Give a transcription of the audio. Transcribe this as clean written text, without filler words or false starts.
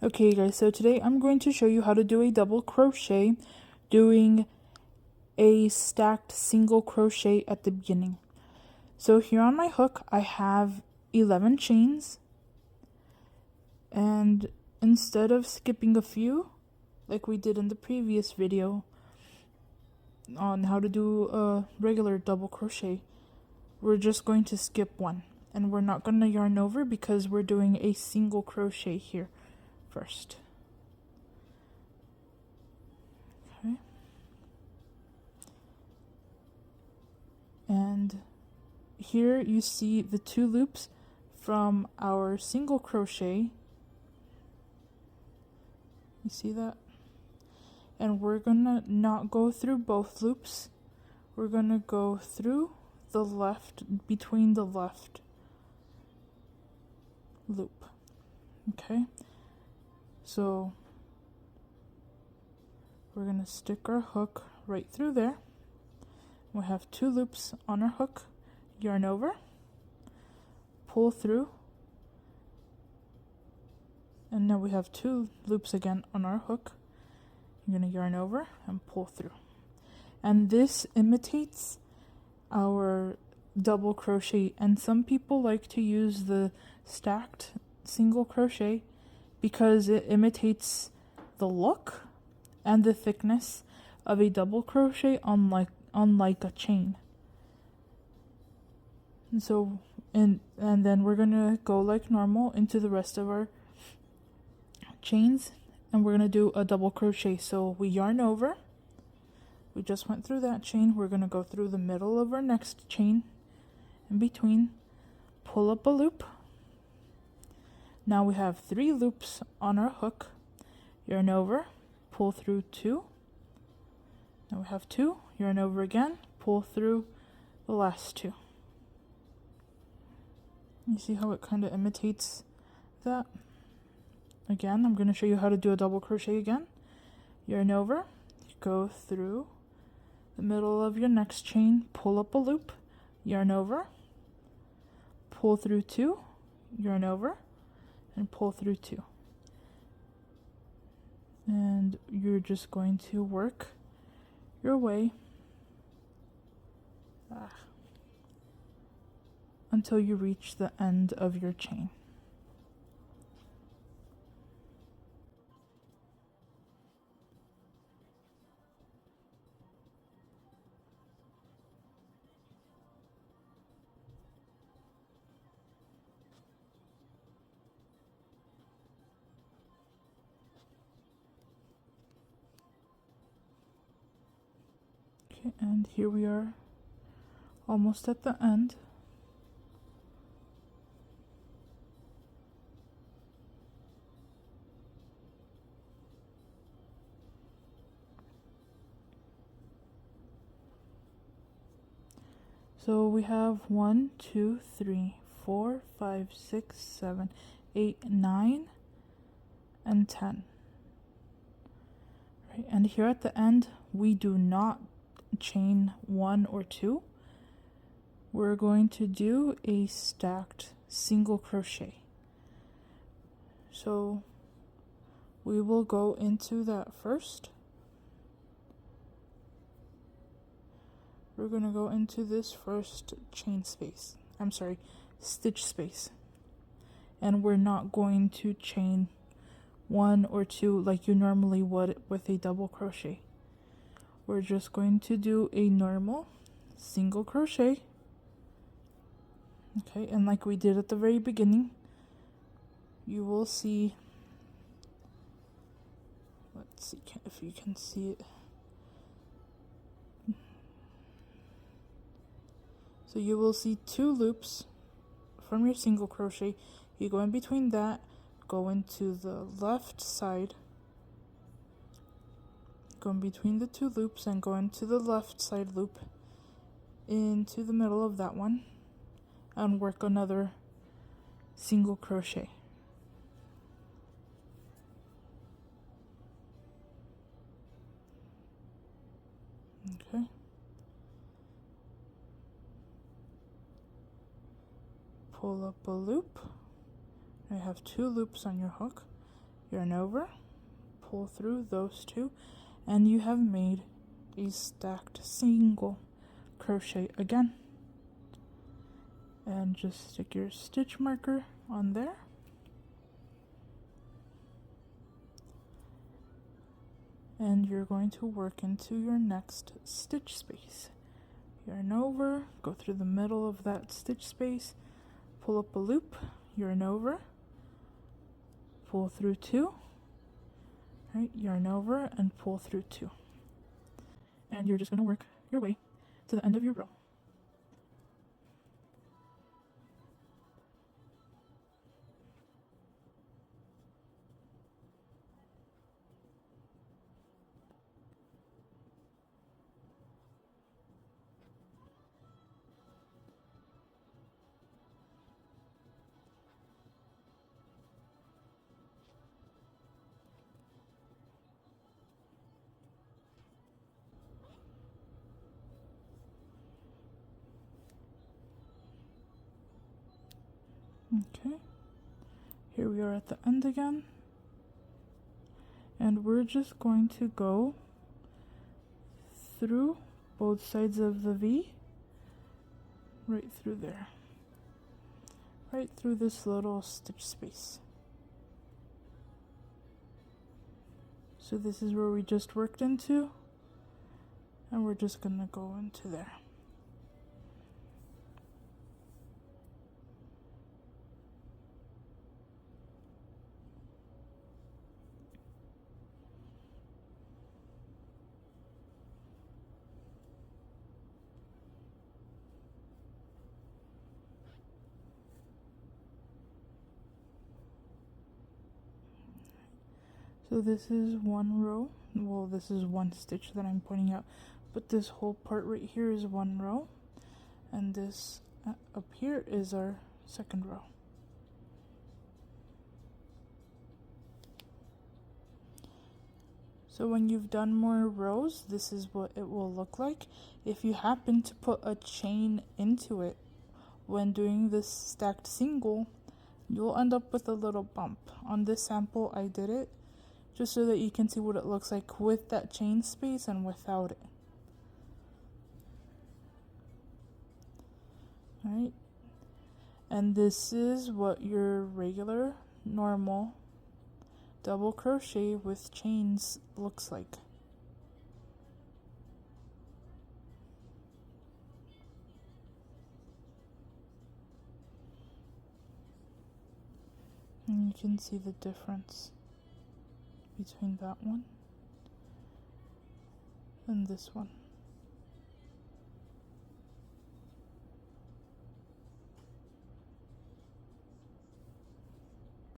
Okay guys, so today I'm going to show you how to do a double crochet doing a stacked single crochet at the beginning. So here on my hook I have 11 chains, and instead of skipping a few like we did in the previous video on how to do a regular double crochet, we're just going to skip one, and we're not going to yarn over because we're doing a single crochet here first. Okay. And here you see the two loops from our single crochet. You see that? And we're gonna not go through both loops. We're gonna go through the left, between the left loop. Okay? So we're gonna stick our hook right through there. We have two loops on our hook, yarn over, pull through, and now we have two loops again on our hook. You're going to yarn over and pull through. And this imitates our double crochet, and some people like to use the stacked single crochet because it imitates the look and the thickness of a double crochet unlike a chain. And so and then we're gonna go like normal into the rest of our chains, and we're gonna do a double crochet. So we yarn over, we just went through that chain, we're gonna go through the middle of our next chain in between, pull up a loop. Now we have 3 loops on our hook, yarn over, pull through 2. Now we have 2, yarn over again, pull through the last 2. You see how it kind of imitates that? Again, I'm going to show you how to do a double crochet again. Yarn over, go through the middle of your next chain, pull up a loop, yarn over, pull through 2, yarn over, and pull through 2. And you're just going to work your way until you reach the end of your chain. Okay, and here we are almost at the end. So we have 1, 2, 3, 4, 5, 6, 7, 8, 9, and 10. Right, and here at the end, we do not chain 1 or 2. We're going to do a stacked single crochet. So we will go into that first. We're going to go into this first stitch space. And we're not going to chain 1 or 2 like you normally would with a double crochet. We're just going to do a normal single crochet. Okay, and like we did at the very beginning, you will see, let's see if you can see it. So you will see 2 loops from your single crochet. You go in between that, go into the left side, go in between the 2 loops and go into the left side loop, into the middle of that one, and work another single crochet. Okay. Pull up a loop. I have 2 loops on your hook. yarn over, pull through those two, and you have made a stacked single crochet again. And just stick your stitch marker on there. And you're going to work into your next stitch space. Yarn over, go through the middle of that stitch space, pull up a loop, yarn over, pull through two, right, yarn over and pull through two. And you're just going to work your way to the end of your row. Okay, here we are at the end again, and we're just going to go through both sides of the V, right through there, right through this little stitch space. So this is where we just worked into, and we're just gonna go into there. So this is one row, well this is one stitch that I'm pointing out, but this whole part right here is one row, and this up here is our second row. So when you've done more rows, this is what it will look like. If you happen to put a chain into it when doing this stacked single, you'll end up with a little bump. On this sample I did it just so that you can see what it looks like with that chain space and without it. Alright, and this is what your regular normal double crochet with chains looks like. And you can see the difference between that one and this one.